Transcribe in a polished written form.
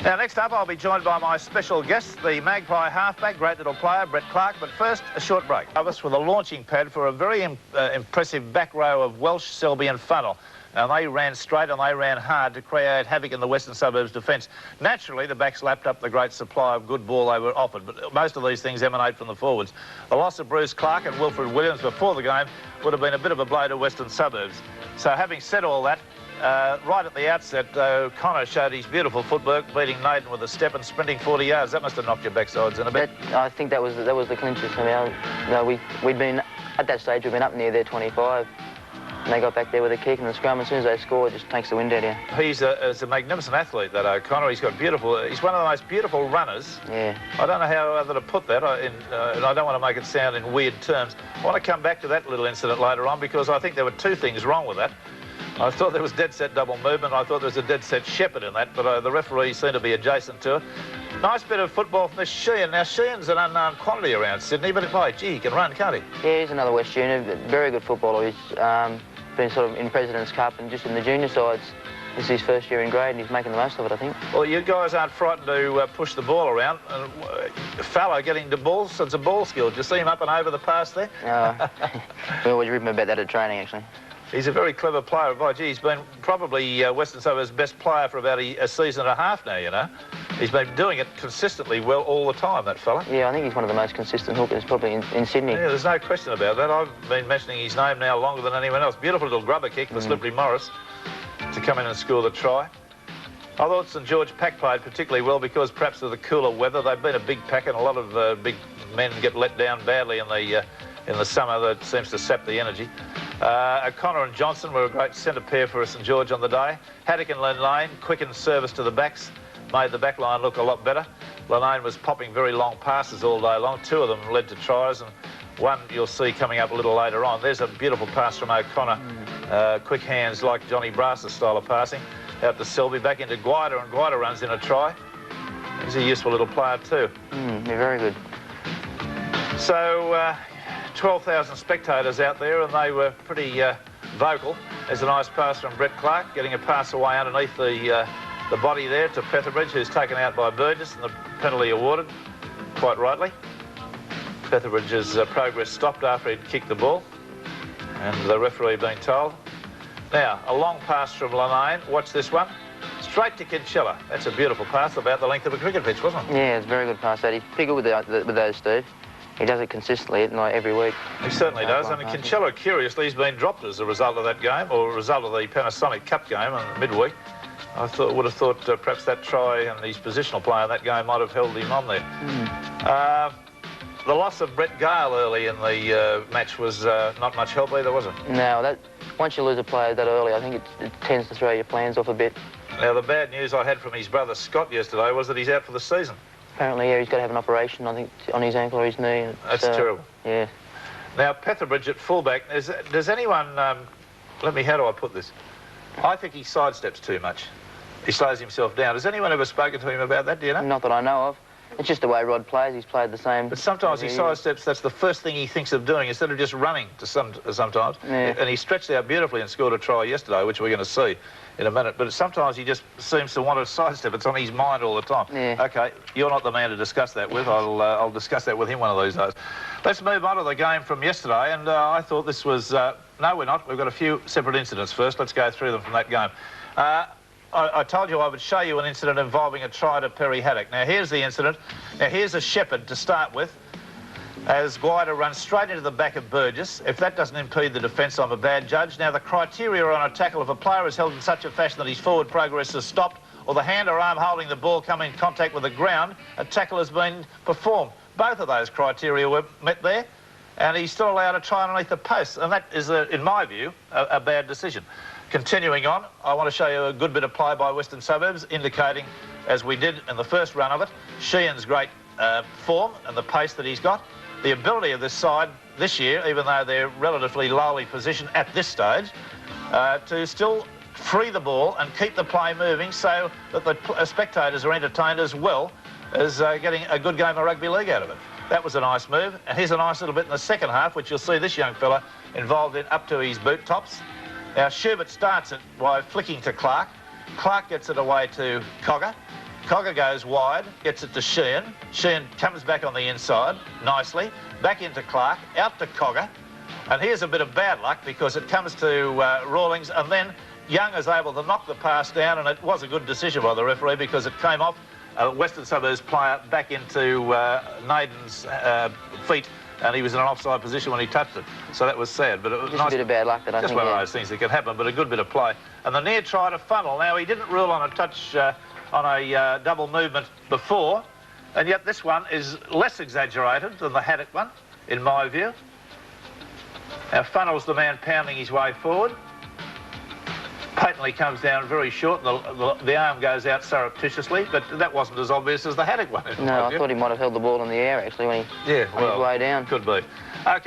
Now, next up, I'll be joined by my special guest, the Magpie halfback, great little player, Brett Clark. But first, a short break. Us with a launching pad for a very impressive back row of Welsh, Selby and Funnel. Now, they ran straight and they ran hard to create havoc in the Western Suburbs defence. Naturally, the backs lapped up the great supply of good ball they were offered, but most of these things emanate from the forwards. The loss of Bruce Clark and Wilfred Williams before the game would have been a bit of a blow to Western Suburbs. So, having said all that, right at the outset, Connor showed his beautiful footwork, beating Naden with a step and sprinting 40 yards. That must have knocked your backsides in a bit. I think that was the clincher. We'd been, at that stage, we'd been up near their 25. And they got back there with a kick and the scrum. As soon as they score, it just takes the wind out of you. He's a magnificent athlete, that O'Connor. He's got beautiful... He's one of the most beautiful runners. Yeah. I don't know how other to put that, and I don't want to make it sound in weird terms. I want to come back to that little incident later on, because I think there were two things wrong with that. I thought there was dead set double movement. I thought there was a dead set shepherd in that, but the referee seemed to be adjacent to it. Nice bit of football from this Sheehan. Now, Sheehan's an unknown quantity around Sydney, but gee, he can run, can't he? Yeah, he's another West junior. Very good footballer. He's been sort of in President's Cup and just in the junior sides. This is his first year in grade and he's making the most of it, I think. Well, you guys aren't frightened to push the ball around. A fellow getting the ball, so it's a ball skill. Did you see him up and over the pass there? We always rip him about that at training, actually. He's a very clever player. Gee, he's been probably Western Suburbs' best player for about a season and a half now, you know. He's been doing it consistently well all the time, that fella. Yeah, I think he's one of the most consistent hookers probably in Sydney. Yeah, there's no question about that. I've been mentioning his name now longer than anyone else. Beautiful little grubber kick for Slippery Morris to come in and score the try. I thought St George Pack played particularly well because perhaps of the cooler weather. They've been a big pack and a lot of big men get let down badly in the summer. That seems to sap the energy. O'Connor and Johnson were a great centre pair for St George on the day. Haddock and Lane quickened service to the backs, made the back line look a lot better. Lane was popping very long passes all day long. Two of them led to tries, and one you'll see coming up a little later on. There's a beautiful pass from O'Connor. Quick hands like Johnny Brass's style of passing. Out to Selby, back into Guida, and Guida runs in a try. He's a useful little player too. Yeah, very good. So, 12,000 spectators out there, and they were pretty vocal. There's a nice pass from Brett Clark, getting a pass away underneath the body there to Petherbridge, who's taken out by Burgess, and the penalty awarded, quite rightly. Petherbridge's progress stopped after he'd kicked the ball, and the referee being told. Now, a long pass from Lane. Watch this one. Straight to Kinsella. That's a beautiful pass, about the length of a cricket pitch, wasn't it? Yeah, it's a very good pass. He's pretty good with those, Steve. He does it consistently, like every week. He certainly does. I mean, Kinsella, curiously, has been dropped as a result of that game, or a result of the Panasonic Cup game in midweek. I would have thought perhaps that try and his positional play in that game might have held him on there. The loss of Brett Gale early in the match was not much help either, was it? No, once you lose a player that early, I think it tends to throw your plans off a bit. Now, the bad news I had from his brother Scott yesterday was that he's out for the season. Apparently, yeah, he's got to have an operation, I think, on his ankle or his knee. That's terrible. Yeah. Now, Petherbridge at fullback, does anyone... how do I put this? I think he sidesteps too much. He slows himself down. Has anyone ever spoken to him about that, do you know? Not that I know of. It's just the way Rod plays. He's played the same. But sometimes he sidesteps. That's the first thing he thinks of doing instead of just running sometimes. Yeah. And he stretched out beautifully and scored a try yesterday, which we're going to see in a minute. But sometimes he just seems to want to sidestep. It's on his mind all the time. Yeah. OK, you're not the man to discuss that with. I'll discuss that with him one of these days. Let's move on to the game from yesterday. And I thought this was... no, we're not. We've got a few separate incidents first. Let's go through them from that game. I told you I would show you an incident involving a try to Perry Haddock. Now, here's the incident. Now, here's a shepherd to start with, as Guida runs straight into the back of Burgess. If that doesn't impede the defence, I'm a bad judge. Now, the criteria on a tackle, if a player is held in such a fashion that his forward progress is stopped, or the hand or arm holding the ball come in contact with the ground, a tackle has been performed. Both of those criteria were met there, and he's still allowed to try underneath the post. And that is, in my view, a bad decision. Continuing on, I want to show you a good bit of play by Western Suburbs, indicating, as we did in the first run of it, Sheehan's great form and the pace that he's got. The ability of this side this year, even though they're relatively lowly positioned at this stage, to still free the ball and keep the play moving so that the spectators are entertained as well as getting a good game of rugby league out of it. That was a nice move. And here's a nice little bit in the second half, which you'll see this young fella involved in up to his boot tops. Now, Schubert starts it by flicking to Clark. Clark gets it away to Cogger. Cogger goes wide, gets it to Sheehan. Sheehan comes back on the inside nicely, back into Clark, out to Cogger. And here's a bit of bad luck because it comes to Rawlings, and then Young is able to knock the pass down, and it was a good decision by the referee because it came off a Western Suburbs player back into Naden's feet, and he was in an offside position when he touched it. So that was sad, but it was just a bit of bad luck that I think. Just one of those things that can happen, but a good bit of play. And the near tried to funnel. Now, he didn't rule on a touch on a double movement before, and yet this one is less exaggerated than the Haddock one, in my view. Now, Funnel's the man pounding his way forward. Patently comes down very short, and the arm goes out surreptitiously, but that wasn't as obvious as the Haddock one. No, I thought he might have held the ball in the air, actually, when he on his way down. Could be. Okay.